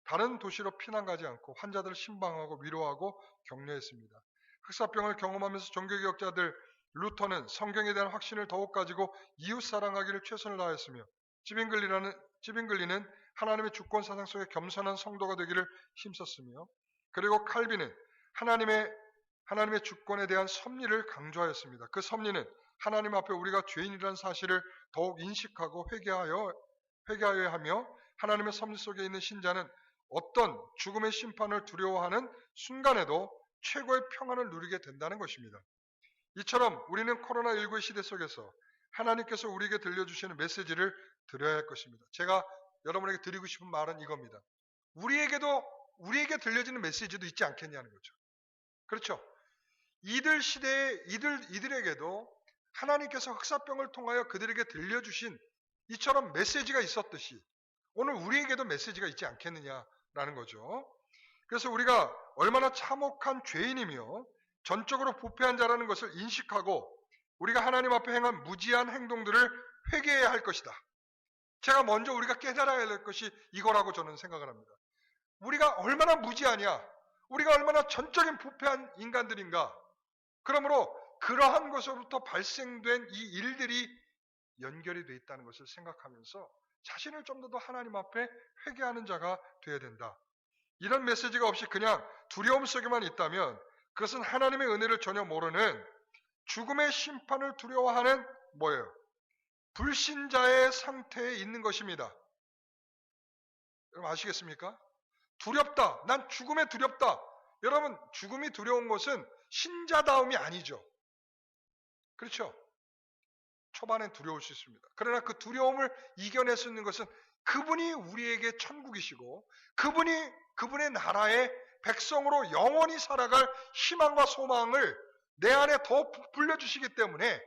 다른 도시로 피난 가지 않고 환자들을 신방하고 위로하고 격려했습니다. 흑사병을 경험하면서 종교개혁자들 루터는 성경에 대한 확신을 더욱 가지고 이웃 사랑하기를 최선을 다했으며 찌빙글리는 하나님의 주권 사상 속에 겸손한 성도가 되기를 힘썼으며 그리고 칼빈은 하나님의 주권에 대한 섭리를 강조하였습니다. 그 섭리는 하나님 앞에 우리가 죄인이라는 사실을 더욱 인식하고 회개하여야 하며 하나님의 섭리 속에 있는 신자는 어떤 죽음의 심판을 두려워하는 순간에도 최고의 평안을 누리게 된다는 것입니다. 이처럼 우리는 코로나19의 시대 속에서 하나님께서 우리에게 들려주시는 메시지를 들어야 할 것입니다. 제가 여러분에게 드리고 싶은 말은 이겁니다. 우리에게 들려지는 메시지도 있지 않겠냐는 거죠. 그렇죠? 이들 시대에 이들에게도 하나님께서 흑사병을 통하여 그들에게 들려주신 이처럼 메시지가 있었듯이 오늘 우리에게도 메시지가 있지 않겠느냐라는 거죠. 그래서 우리가 얼마나 참혹한 죄인이며 전적으로 부패한 자라는 것을 인식하고 우리가 하나님 앞에 행한 무지한 행동들을 회개해야 할 것이다. 제가 먼저 우리가 깨달아야 할 것이 이거라고 저는 생각을 합니다. 우리가 얼마나 무지하냐, 우리가 얼마나 전적인 부패한 인간들인가. 그러므로 그러한 것으로부터 발생된 이 일들이 연결이 되어 있다는 것을 생각하면서 자신을 좀 더 하나님 앞에 회개하는 자가 되어야 된다. 이런 메시지가 없이 그냥 두려움 속에만 있다면 그것은 하나님의 은혜를 전혀 모르는 죽음의 심판을 두려워하는 뭐예요? 불신자의 상태에 있는 것입니다. 여러분 아시겠습니까? 두렵다. 난 죽음에 두렵다. 여러분 죽음이 두려운 것은 신자다움이 아니죠. 그렇죠? 초반엔 두려울 수 있습니다. 그러나 그 두려움을 이겨낼 수 있는 것은 그분이 우리에게 천국이시고 그분의 나라의 백성으로 영원히 살아갈 희망과 소망을 내 안에 더 불려주시기 때문에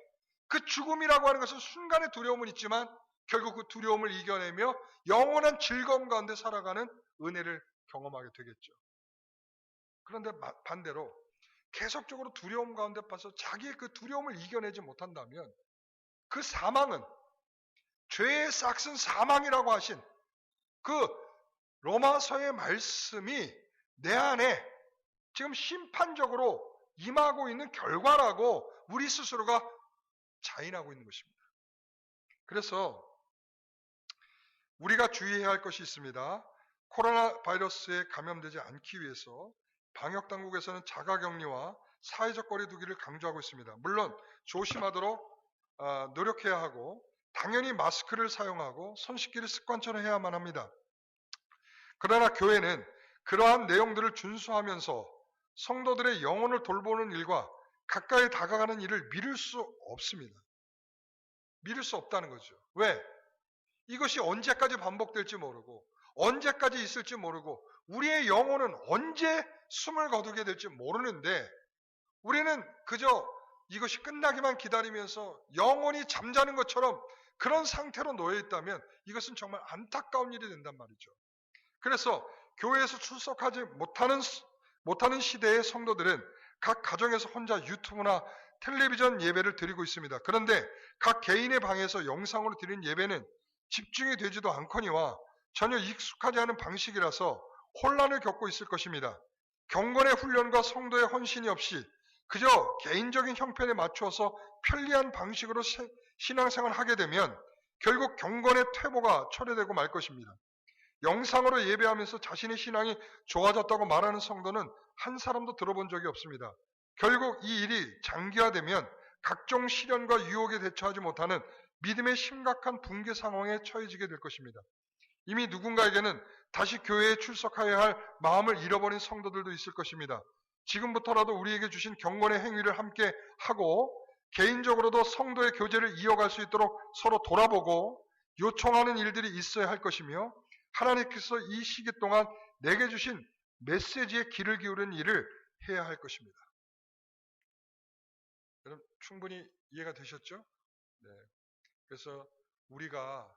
그 죽음이라고 하는 것은 순간의 두려움은 있지만 결국 그 두려움을 이겨내며 영원한 즐거움 가운데 살아가는 은혜를 경험하게 되겠죠. 그런데 반대로 계속적으로 두려움 가운데 빠져 자기의 그 두려움을 이겨내지 못한다면 그 사망은 죄의 싹슨 사망이라고 하신 그 로마서의 말씀이 내 안에 지금 심판적으로 임하고 있는 결과라고 우리 스스로가 자인하고 있는 것입니다. 그래서 우리가 주의해야 할 것이 있습니다. 코로나 바이러스에 감염되지 않기 위해서 방역당국에서는 자가격리와 사회적 거리 두기를 강조하고 있습니다. 물론 조심하도록 노력해야 하고 당연히 마스크를 사용하고 손 씻기를 습관처럼 해야만 합니다. 그러나 교회는 그러한 내용들을 준수하면서 성도들의 영혼을 돌보는 일과 가까이 다가가는 일을 미룰 수 없습니다. 미룰 수 없다는 거죠. 왜? 이것이 언제까지 반복될지 모르고 언제까지 있을지 모르고 우리의 영혼은 언제 숨을 거두게 될지 모르는데 우리는 그저 이것이 끝나기만 기다리면서 영혼이 잠자는 것처럼 그런 상태로 놓여 있다면 이것은 정말 안타까운 일이 된단 말이죠. 그래서 교회에서 출석하지 못하는 시대의 성도들은 각 가정에서 혼자 유튜브나 텔레비전 예배를 드리고 있습니다. 그런데 각 개인의 방에서 영상으로 드리는 예배는 집중이 되지도 않거니와 전혀 익숙하지 않은 방식이라서 혼란을 겪고 있을 것입니다. 경건의 훈련과 성도의 헌신이 없이 그저 개인적인 형편에 맞추어서 편리한 방식으로 신앙생활을 하게 되면 결국 경건의 퇴보가 초래되고 말 것입니다. 영상으로 예배하면서 자신의 신앙이 좋아졌다고 말하는 성도는 한 사람도 들어본 적이 없습니다. 결국 이 일이 장기화되면 각종 시련과 유혹에 대처하지 못하는 믿음의 심각한 붕괴 상황에 처해지게 될 것입니다. 이미 누군가에게는 다시 교회에 출석해야 할 마음을 잃어버린 성도들도 있을 것입니다. 지금부터라도 우리에게 주신 경건의 행위를 함께 하고 개인적으로도 성도의 교제를 이어갈 수 있도록 서로 돌아보고 요청하는 일들이 있어야 할 것이며 하나님께서 이 시기 동안 내게 주신 메시지에 귀를 기울이는 일을 해야 할 것입니다. 여러분 충분히 이해가 되셨죠? 네. 그래서 우리가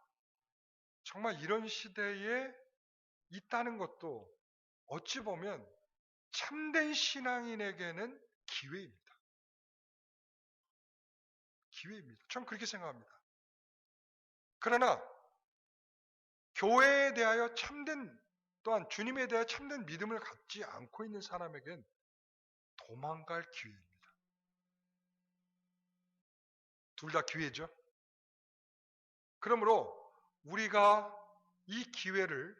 정말 이런 시대에 있다는 것도 어찌 보면 참된 신앙인에게는 기회입니다. 기회입니다. 전 그렇게 생각합니다. 그러나 교회에 대하여 또한 주님에 대하여 참된 믿음을 갖지 않고 있는 사람에겐 도망갈 기회입니다. 둘 다 기회죠. 그러므로 우리가 이 기회를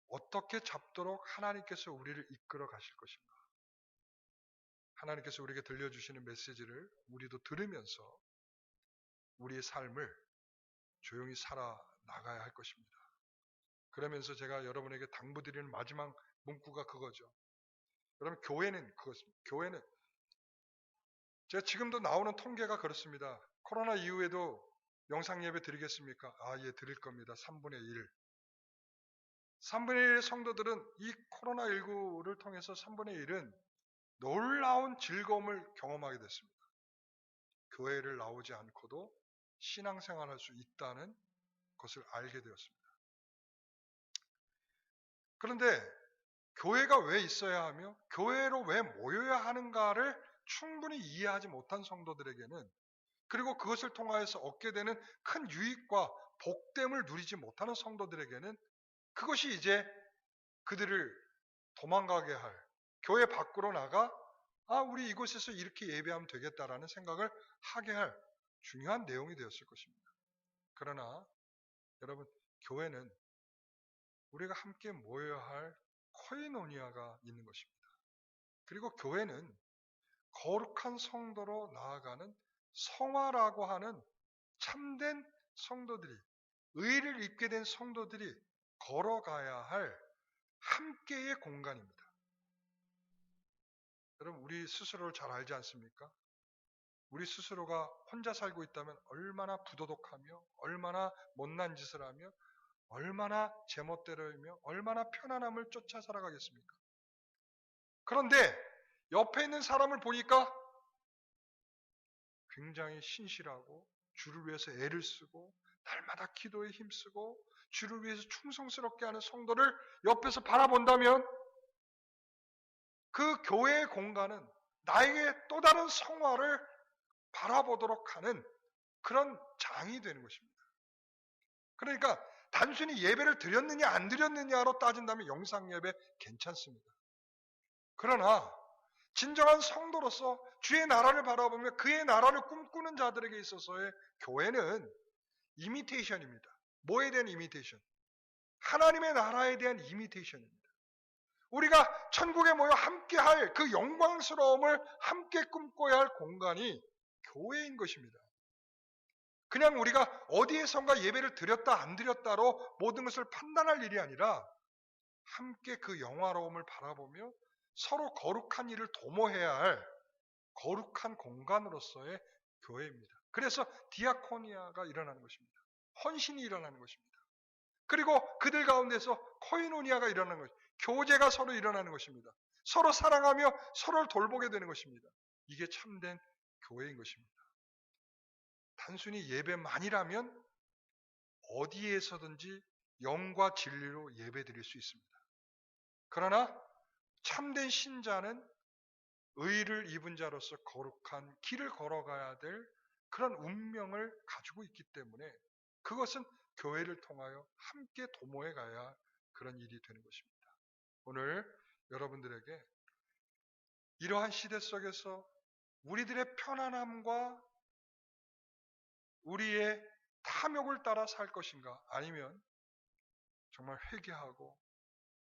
어떻게 잡도록 하나님께서 우리를 이끌어 가실 것인가. 하나님께서 우리에게 들려주시는 메시지를 우리도 들으면서 우리의 삶을 조용히 살아나가야 할 것입니다. 그러면서 제가 여러분에게 당부드리는 마지막 문구가 그거죠. 여러분, 교회는 그것입니다. 교회는 제가 지금도 나오는 통계가 그렇습니다. 코로나 이후에도 영상 예배 드리겠습니까? 예, 드릴 겁니다. 3분의 1. 3분의 1의 성도들은 이 코로나19를 통해서 3분의 1은 놀라운 즐거움을 경험하게 됐습니다. 교회를 나오지 않고도 신앙생활할 수 있다는 것을 알게 되었습니다. 그런데 교회가 왜 있어야 하며 교회로 왜 모여야 하는가를 충분히 이해하지 못한 성도들에게는, 그리고 그것을 통하여서 얻게 되는 큰 유익과 복됨을 누리지 못하는 성도들에게는 그것이 이제 그들을 도망가게 할, 교회 밖으로 나가 우리 이곳에서 이렇게 예배하면 되겠다라는 생각을 하게 할 중요한 내용이 되었을 것입니다. 그러나 여러분, 교회는 우리가 함께 모여야 할 코이노니아가 있는 것입니다. 그리고 교회는 거룩한 성도로 나아가는 성화라고 하는 참된 성도들이, 의를 입게 된 성도들이 걸어가야 할 함께의 공간입니다. 여러분, 우리 스스로를 잘 알지 않습니까? 우리 스스로가 혼자 살고 있다면 얼마나 부도덕하며 얼마나 못난 짓을 하며 얼마나 제멋대로이며 얼마나 편안함을 쫓아 살아가겠습니까? 그런데 옆에 있는 사람을 보니까 굉장히 신실하고 주를 위해서 애를 쓰고 날마다 기도에 힘쓰고 주를 위해서 충성스럽게 하는 성도를 옆에서 바라본다면 그 교회의 공간은 나에게 또 다른 성화를 바라보도록 하는 그런 장이 되는 것입니다. 그러니까 단순히 예배를 드렸느냐 안 드렸느냐로 따진다면 영상 예배 괜찮습니다. 그러나 진정한 성도로서 주의 나라를 바라보며 그의 나라를 꿈꾸는 자들에게 있어서의 교회는 이미테이션입니다. 뭐에 대한 이미테이션? 하나님의 나라에 대한 이미테이션입니다. 우리가 천국에 모여 함께할 그 영광스러움을 함께 꿈꿔야 할 공간이 교회인 것입니다. 그냥 우리가 어디에선가 예배를 드렸다 안 드렸다로 모든 것을 판단할 일이 아니라 함께 그 영화로움을 바라보며 서로 거룩한 일을 도모해야 할 거룩한 공간으로서의 교회입니다. 그래서 디아코니아가 일어나는 것입니다. 헌신이 일어나는 것입니다. 그리고 그들 가운데서 코이노니아가 일어나는 것입니다. 교제가 서로 일어나는 것입니다. 서로 사랑하며 서로를 돌보게 되는 것입니다. 이게 참된 교회인 것입니다. 단순히 예배만이라면 어디에서든지 영과 진리로 예배 드릴 수 있습니다. 그러나 참된 신자는 의를 입은 자로서 거룩한 길을 걸어가야 될 그런 운명을 가지고 있기 때문에 그것은 교회를 통하여 함께 도모해 가야 할 그런 일이 되는 것입니다. 오늘 여러분들에게 이러한 시대 속에서 우리들의 편안함과 우리의 탐욕을 따라 살 것인가, 아니면 정말 회개하고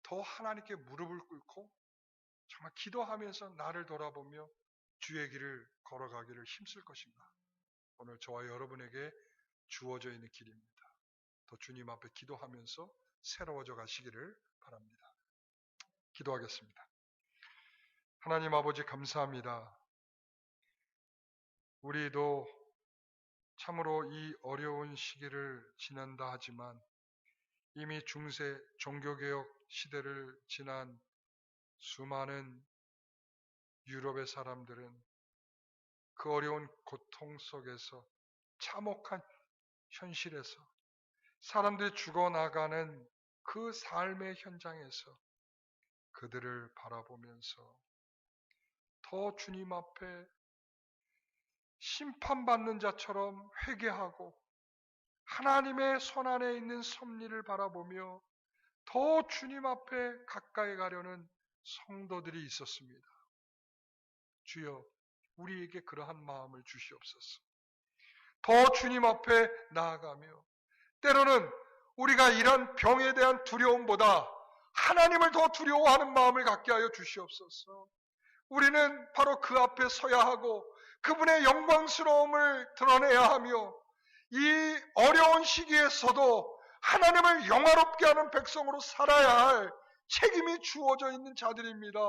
더 하나님께 무릎을 꿇고 정말 기도하면서 나를 돌아보며 주의 길을 걸어가기를 힘쓸 것인가. 오늘 저와 여러분에게 주어져 있는 길입니다. 더 주님 앞에 기도하면서 새로워져 가시기를 바랍니다. 기도하겠습니다. 하나님 아버지, 감사합니다. 우리도 참으로 이 어려운 시기를 지난다 하지만 이미 중세 종교개혁 시대를 지난 수많은 유럽의 사람들은 그 어려운 고통 속에서 참혹한 현실에서 사람들이 죽어나가는 그 삶의 현장에서 그들을 바라보면서 더 주님 앞에 심판받는 자처럼 회개하고 하나님의 손안에 있는 섭리를 바라보며 더 주님 앞에 가까이 가려는 성도들이 있었습니다. 주여, 우리에게 그러한 마음을 주시옵소서. 더 주님 앞에 나아가며 때로는 우리가 이런 병에 대한 두려움보다 하나님을 더 두려워하는 마음을 갖게 하여 주시옵소서. 우리는 바로 그 앞에 서야 하고 그분의 영광스러움을 드러내야 하며 이 어려운 시기에서도 하나님을 영화롭게 하는 백성으로 살아야 할 책임이 주어져 있는 자들입니다.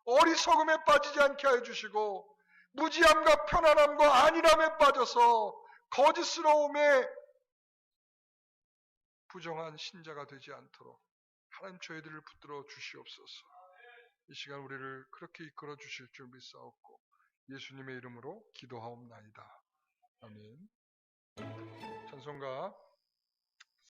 어리석음에 빠지지 않게 해주시고 무지함과 편안함과 안일함에 빠져서 거짓스러움에 부정한 신자가 되지 않도록 하나님 저희들을 붙들어 주시옵소서. 이 시간 우리를 그렇게 이끌어 주실 줄 믿사옵고 예수님의 이름으로 기도하옵나이다. 아멘. 찬송가